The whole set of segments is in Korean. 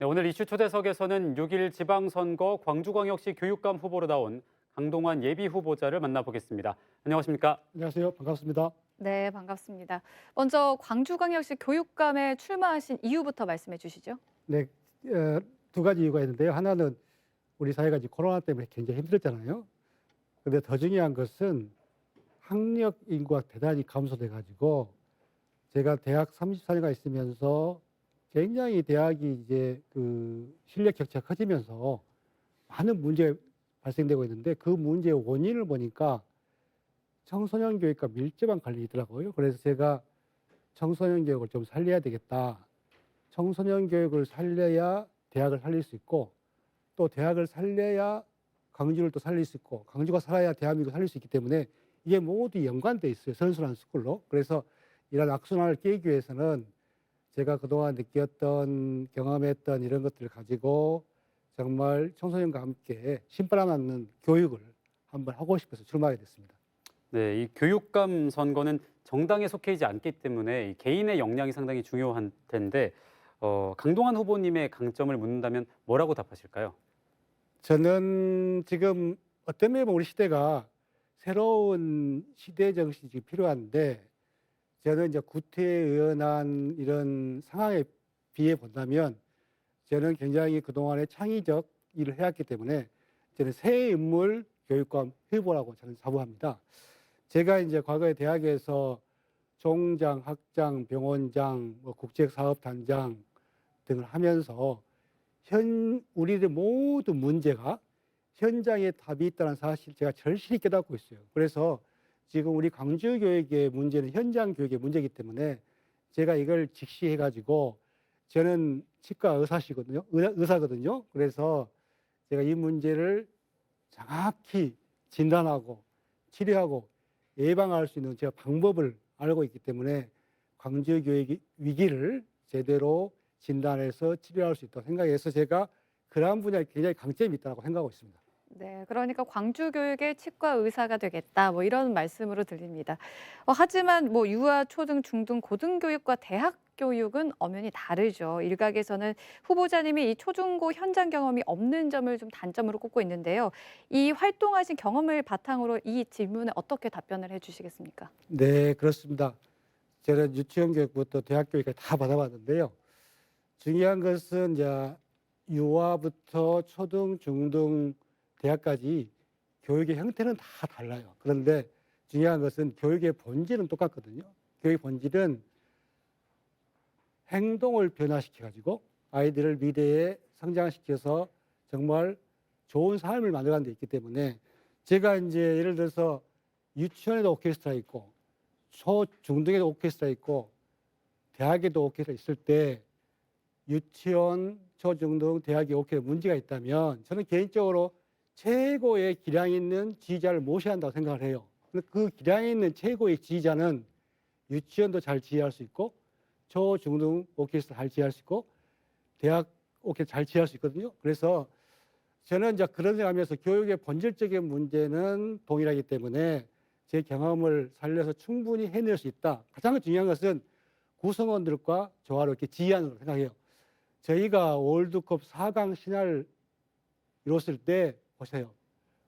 네, 오늘 이슈 초대석에서는 6일 지방선거 광주광역시 교육감 후보로 나온 강동원 예비 후보자를 만나보겠습니다. 안녕하십니까? 안녕하세요. 반갑습니다. 네, 반갑습니다. 먼저 광주광역시 교육감에 출마하신 이유부터 말씀해 주시죠. 네, 두 가지 이유가 있는데요. 하나는 우리 사회가 이제 코로나 때문에 굉장히 힘들었잖아요. 근데 더 중요한 것은 학력 인구가 대단히 감소돼 가지고 제가 대학 34년간 있으면서 굉장히 대학이 이제 그 실력 격차가 커지면서 많은 문제가 발생되고 있는데 그 문제의 원인을 보니까 청소년 교육과 밀접한 관련이 있더라고요. 그래서 제가 청소년 교육을 좀 살려야 되겠다. 청소년 교육을 살려야 대학을 살릴 수 있고 또 대학을 살려야 광주를 또 살릴 수 있고 광주가 살아야 대한민국을 살릴 수 있기 때문에 이게 모두 연관돼 있어요. 선순환 스쿨로. 그래서 이런 악순환을 깨기 위해서는 제가 그동안 느꼈던 경험했던 이런 것들을 가지고 정말 청소년과 함께 신바람 맞는 교육을 한번 하고 싶어서 출마하게 됐습니다. 네, 이 교육감 선거는 정당에 속해 있지 않기 때문에 이 개인의 역량이 상당히 중요한 텐데 강동원 후보님의 강점을 묻는다면 뭐라고 답하실까요? 저는 지금 어떤 면에 보면 우리 시대가 새로운 시대 정신이 지금 필요한데 저는 이제 구태의연한 이런 상황에 비해 본다면 저는 굉장히 그동안에 창의적 일을 해왔기 때문에 저는 새 인물 교육감 후보라고 저는 자부합니다. 제가 이제 과거에 대학에서 총장, 학장, 병원장, 국제사업단장 등을 하면서 우리들 모든 문제가 현장에 답이 있다는 사실 제가 절실히 깨닫고 있어요. 그래서 지금 우리 광주 교육의 문제는 현장 교육의 문제이기 때문에 제가 이걸 직시해 가지고 저는 치과 의사시거든요. 의사거든요. 그래서 제가 이 문제를 정확히 진단하고 치료하고 예방할 수 있는 제가 방법을 알고 있기 때문에 광주 교육의 위기를 제대로 진단해서 치료할 수 있다고 생각해서 제가 그러한 분야에 굉장히 강점이 있다고 생각하고 있습니다. 네, 그러니까 광주 교육의 치과 의사가 되겠다, 뭐 이런 말씀으로 들립니다. 하지만 뭐 유아, 초등, 중등, 고등교육과 대학 교육은 엄연히 다르죠. 일각에서는 후보자님이 이 초중고 현장 경험이 없는 점을 좀 단점으로 꼽고 있는데요. 이 활동하신 경험을 바탕으로 이 질문에 어떻게 답변을 해주시겠습니까? 네, 그렇습니다. 저는 유치원 교육부터 대학 교육까지 다 받아봤는데요. 중요한 것은 이제 유아부터 초등, 중등, 대학까지 교육의 형태는 다 달라요. 그런데 중요한 것은 교육의 본질은 똑같거든요. 교육의 본질은 행동을 변화시켜 가지고 아이들을 미래에 성장시켜서 정말 좋은 삶을 만들어가는 데 있기 때문에 제가 이제 예를 들어서 유치원에도 오케스트라 있고 중등에도 오케스트라 있고 대학에도 오케스트라 있을 때 유치원, 초중등, 대학에 오케스트라 문제가 있다면 저는 개인적으로 최고의 기량 있는 지휘자를 모셔야 한다고 생각을 해요. 근데 그 기량 있는 최고의 지휘자는 유치원도 잘 지휘할 수 있고 초, 중등 오케스트라 잘 지휘할 수 있고 대학 오케스트라 잘 지휘할 수 있거든요. 그래서 저는 이제 그런 생각하면서 교육의 본질적인 문제는 동일하기 때문에 제 경험을 살려서 충분히 해낼 수 있다. 가장 중요한 것은 구성원들과 조화롭게 지휘하는 걸 생각해요. 저희가 월드컵 4강 신화를 이뤘을 때 보세요.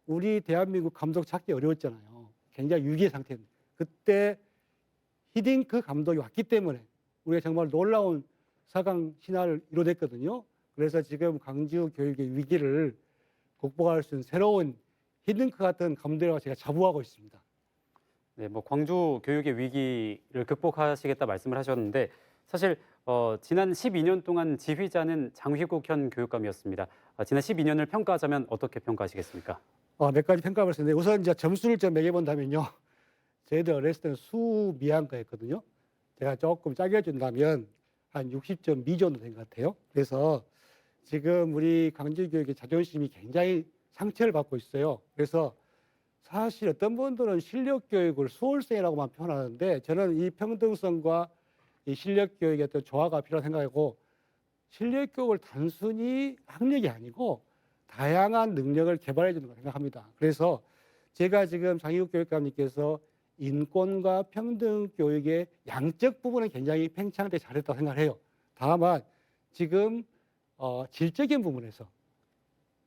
우리 대한민국 감독 찾기 어려웠잖아요. 굉장히 위기의 상태였는데 그때 히딩크 감독이 왔기 때문에 우리가 정말 놀라운 4강 신화를 이뤄냈거든요. 그래서 지금 광주 교육의 위기를 극복할 수 있는 새로운 히딩크 같은 감독이라고 제가 자부하고 있습니다. 네, 뭐 광주 교육의 위기를 극복하시겠다 말씀을 하셨는데 사실 지난 12년 동안 지휘자는 장휘국 현 교육감이었습니다. 지난 12년을 평가하자면 어떻게 평가하시겠습니까? 몇 가지 평가를 했는데 우선 이제 점수를 좀 매겨본다면요. 저희들 어렸을 때는 수미학과 했거든요. 제가 조금 짜게 준다면 한 60점 미정도 된 것 같아요. 그래서 지금 우리 광주 교육의 자존심이 굉장히 상처를 받고 있어요. 그래서 사실 어떤 분들은 실력 교육을 수월생이라고만 표현하는데 저는 이 평등성과 이 실력 교육의 어떤 조화가 필요하다고 생각하고 실력 교육을 단순히 학력이 아니고 다양한 능력을 개발해 주는 거 생각합니다. 그래서 제가 지금 장희국 교육감님께서 인권과 평등 교육의 양적 부분은 굉장히 팽창되게 잘했다고 생각을 해요. 다만 지금 질적인 부분에서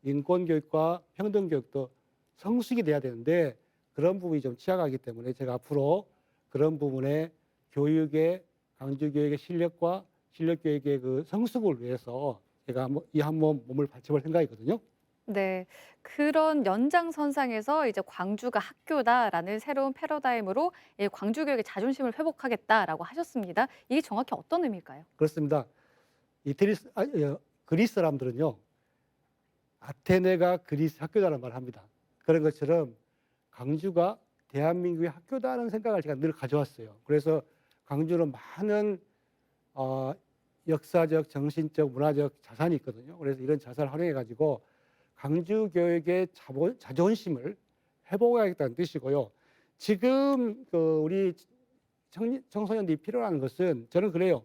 인권 교육과 평등 교육도 성숙이 돼야 되는데 그런 부분이 좀 취약하기 때문에 제가 앞으로 그런 부분에 교육의 강주 교육의 실력과 실력 교육의 그 성숙을 위해서 제가 이 한번 몸을 바쳐볼 생각이거든요. 네. 그런 연장선상에서 이제 "광주가 학교다."라는 새로운 패러다임으로 이 "광주 교육의 자존심을 회복하겠다."라고 하셨습니다. 이게 정확히 어떤 의미일까요? 그렇습니다. 그리스 사람들은요, 아테네가 그리스 학교다라는 말을 합니다. 그런 것처럼 광주가 대한민국의 학교다라는 생각을 제가 늘 가져왔어요. 그래서 광주는 많은 어, 역사적, 정신적, 문화적 자산이 있거든요. 그래서 이런 자산을 활용해 가지고 광주 교육의 자존심을 회복하겠다는 뜻이고요. 지금 우리 청소년들이 필요한 것은 저는 그래요.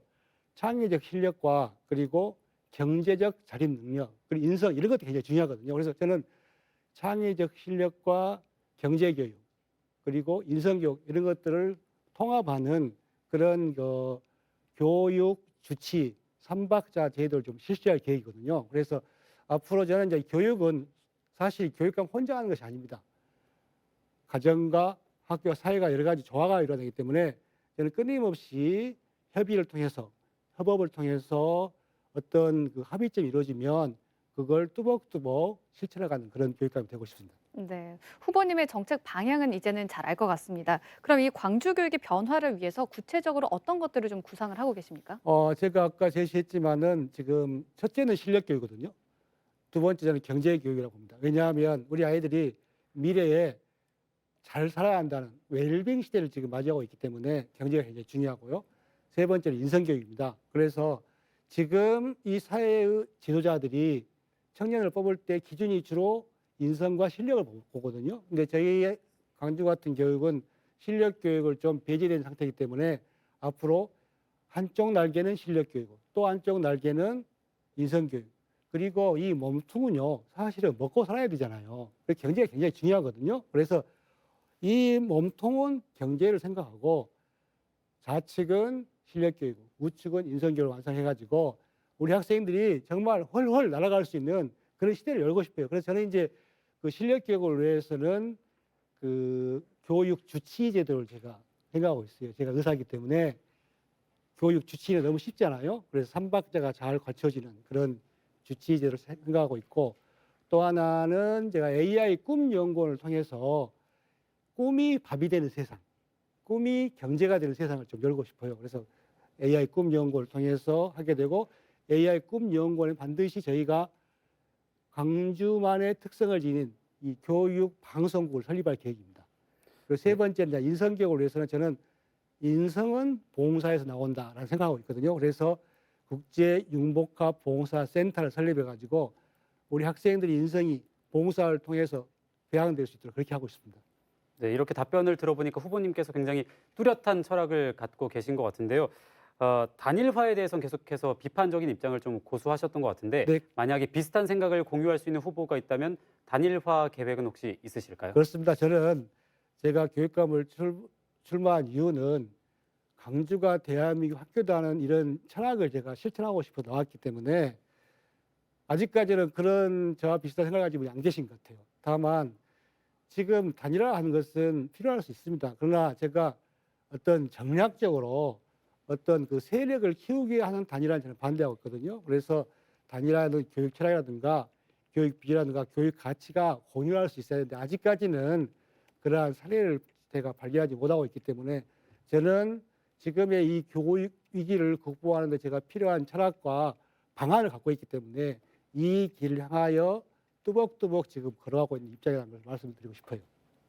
창의적 실력과 그리고 경제적 자립 능력, 그리고 인성 이런 것도 굉장히 중요하거든요. 그래서 저는 창의적 실력과 경제 교육, 그리고 인성 교육 이런 것들을 통합하는 그런 교육 주치 삼박자 제도를 좀 실시할 계획이거든요. 그래서 앞으로 저는 이제 교육은 사실 교육감 혼자 하는 것이 아닙니다. 가정과 학교와 사회가 여러 가지 조화가 일어나기 때문에 저는 끊임없이 협의를 통해서 협업을 통해서 어떤 그 합의점이 이루어지면 그걸 뚜벅뚜벅 실천해가는 그런 교육감이 되고 싶습니다. 네. 후보님의 정책 방향은 이제는 잘 알 것 같습니다. 그럼 이 광주 교육의 변화를 위해서 구체적으로 어떤 것들을 좀 구상을 하고 계십니까? 제가 아까 제시했지만은 지금 첫째는 실력 교육이거든요. 두 번째 저는 경제 교육이라고 봅니다. 왜냐하면 우리 아이들이 미래에 잘 살아야 한다는 웰빙 시대를 지금 맞이하고 있기 때문에 경제가 굉장히 중요하고요. 세 번째는 인성 교육입니다. 그래서 지금 이 사회의 지도자들이 청년을 뽑을 때 기준이 주로 인성과 실력을 보거든요. 근데 저희 광주 같은 교육은 실력 교육을 좀 배제된 상태이기 때문에 앞으로 한쪽 날개는 실력 교육, 또 한쪽 날개는 인성 교육. 그리고 이 몸통은요, 사실은 먹고 살아야 되잖아요. 그래서 경제가 굉장히 중요하거든요. 그래서 이 몸통은 경제를 생각하고 좌측은 실력 교육, 우측은 인성 교육을 완성해가지고 우리 학생들이 정말 훨훨 날아갈 수 있는 그런 시대를 열고 싶어요. 그래서 저는 이제 그 실력 교육을 위해서는 그 교육 주치 제도를 제가 생각하고 있어요. 제가 의사이기 때문에 교육 주치는 너무 쉽잖아요. 그래서 삼박자가 잘 갖춰지는 그런 주치 제도를 생각하고 있고 또 하나는 제가 AI 꿈 연구원을 통해서 꿈이 밥이 되는 세상, 꿈이 경제가 되는 세상을 좀 열고 싶어요. 그래서 AI 꿈 연구원을 통해서 하게 되고 AI 꿈 연구원은 반드시 저희가 광주만의 특성을 지닌 이 교육 방송국을 설립할 계획입니다. 그리고 세 번째는 인성 교육을 위해서는 저는 인성은 봉사에서 나온다라는 생각하고 있거든요. 그래서 국제 융복합 봉사 센터를 설립해 가지고 우리 학생들이 인성이 봉사를 통해서 배양될 수 있도록 그렇게 하고 있습니다. 네, 이렇게 답변을 들어보니까 후보님께서 굉장히 뚜렷한 철학을 갖고 계신 것 같은데요. 단일화에 대해서는 계속해서 비판적인 입장을 좀 고수하셨던 것 같은데 네. 만약에 비슷한 생각을 공유할 수 있는 후보가 있다면 단일화 계획은 혹시 있으실까요? 그렇습니다. 저는 제가 교육감을 출마한 이유는 광주가 대한민국 학교다는 이런 철학을 제가 실천하고 싶어 나왔기 때문에 아직까지는 그런 저와 비슷한 생각을 가지고 안 계신 것 같아요. 다만 지금 단일화하는 것은 필요할 수 있습니다. 그러나 제가 어떤 정략적으로 어떤 그 세력을 키우게 하는 단일화는 저는 반대하고 있거든요. 그래서 단일화는 교육 철학이라든가 교육 비전이라든가 교육 가치가 공유할 수 있어야 되는데 아직까지는 그러한 사례를 제가 발견하지 못하고 있기 때문에 저는 지금의 이 교육 위기를 극복하는 데 제가 필요한 철학과 방안을 갖고 있기 때문에 이 길을 향하여 뚜벅뚜벅 지금 걸어가고 있는 입장이라는 걸 말씀드리고 싶어요.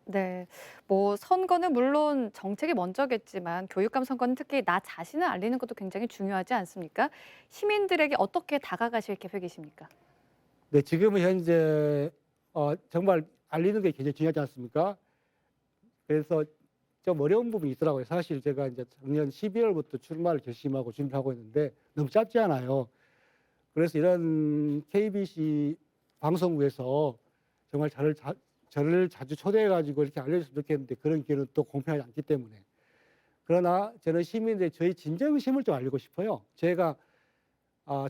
네. 뭐 선거는 물론 정책이 먼저겠지만 교육감 선거는 특히 나 자신을 알리는 것도 굉장히 중요하지 않습니까? 시민들에게 어떻게 다가가실 계획이십니까? 네, 지금은 현재 정말 알리는 게 굉장히 중요하지 않습니까? 그래서 좀 어려운 부분이 있더라고요. 사실 제가 이제 작년 12월부터 출마를 결심하고 준비하고 있는데 너무 짧지 않아요. 그래서 이런 KBC 방송국에서 정말 저를 자주 초대해가지고 이렇게 알려줬으면 좋겠는데 그런 기회는 또 공평하지 않기 때문에. 그러나 저는 시민들의 저희 진정심을 좀 알리고 싶어요. 제가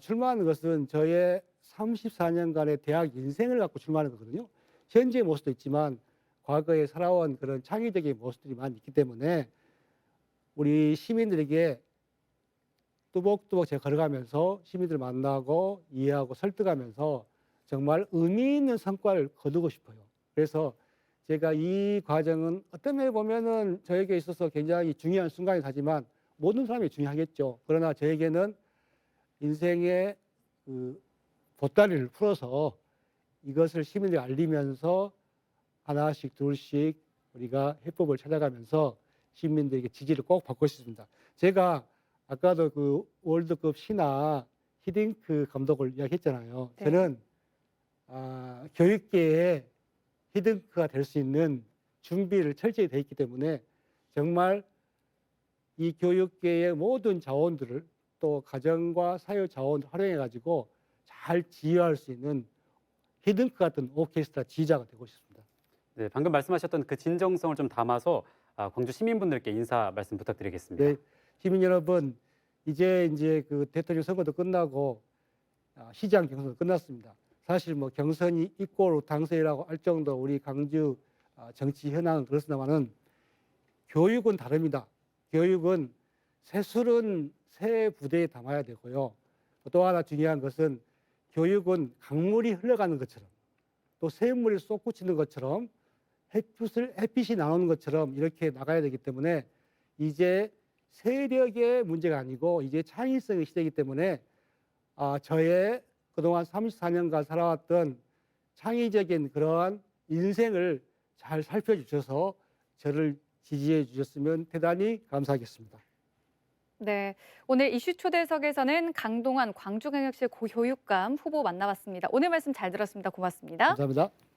출마하는 것은 저의 34년간의 대학 인생을 갖고 출마하는 거거든요. 현재의 모습도 있지만 과거에 살아온 그런 창의적인 모습들이 많이 있기 때문에 우리 시민들에게 뚜벅뚜벅 제가 걸어가면서 시민들 만나고 이해하고 설득하면서 정말 의미 있는 성과를 거두고 싶어요. 그래서 제가 이 과정은 어떤 면에 보면은 저에게 있어서 굉장히 중요한 순간이긴 하지만 모든 사람이 중요하겠죠. 그러나 저에게는 인생의 그 보따리를 풀어서 이것을 시민들에 알리면서 하나씩 둘씩 우리가 해법을 찾아가면서 시민들에게 지지를 꼭 받고 싶습니다. 제가 아까도 그 월드컵 신화 히딩크 감독을 이야기했잖아요. 네. 저는 교육계의 히딩크가 될 수 있는 준비를 철저히 돼 있기 때문에 정말 이 교육계의 모든 자원들을 또 가정과 사회 자원을 활용해 가지고 잘 지휘할 수 있는 히딩크 같은 오케스트라 지휘자가 되고 싶습니다. 네, 방금 말씀하셨던 그 진정성을 좀 담아서 광주 시민분들께 인사 말씀 부탁드리겠습니다. 네, 시민 여러분, 이제 그 대통령 선거도 끝나고 시장 경선도 끝났습니다. 사실 뭐 경선이 이꼬 당선이라고 할 정도 우리 광주 정치 현황은 그렇습니다만은 교육은 다릅니다. 교육은 새술은 새 부대에 담아야 되고요. 또 하나 중요한 것은 교육은 강물이 흘러가는 것처럼 또 샘물이 솟구치는 것처럼 햇빛이 나오는 것처럼 이렇게 나가야 되기 때문에 이제 세력의 문제가 아니고 이제 창의성의 시대이기 때문에 저의 그동안 34년간 살아왔던 창의적인 그러한 인생을 잘 살펴주셔서 저를 지지해 주셨으면 대단히 감사하겠습니다. 네, 오늘 이슈 초대석에서는 강동환 광주광역시 고교육감 후보 만나봤습니다. 오늘 말씀 잘 들었습니다. 고맙습니다. 감사합니다.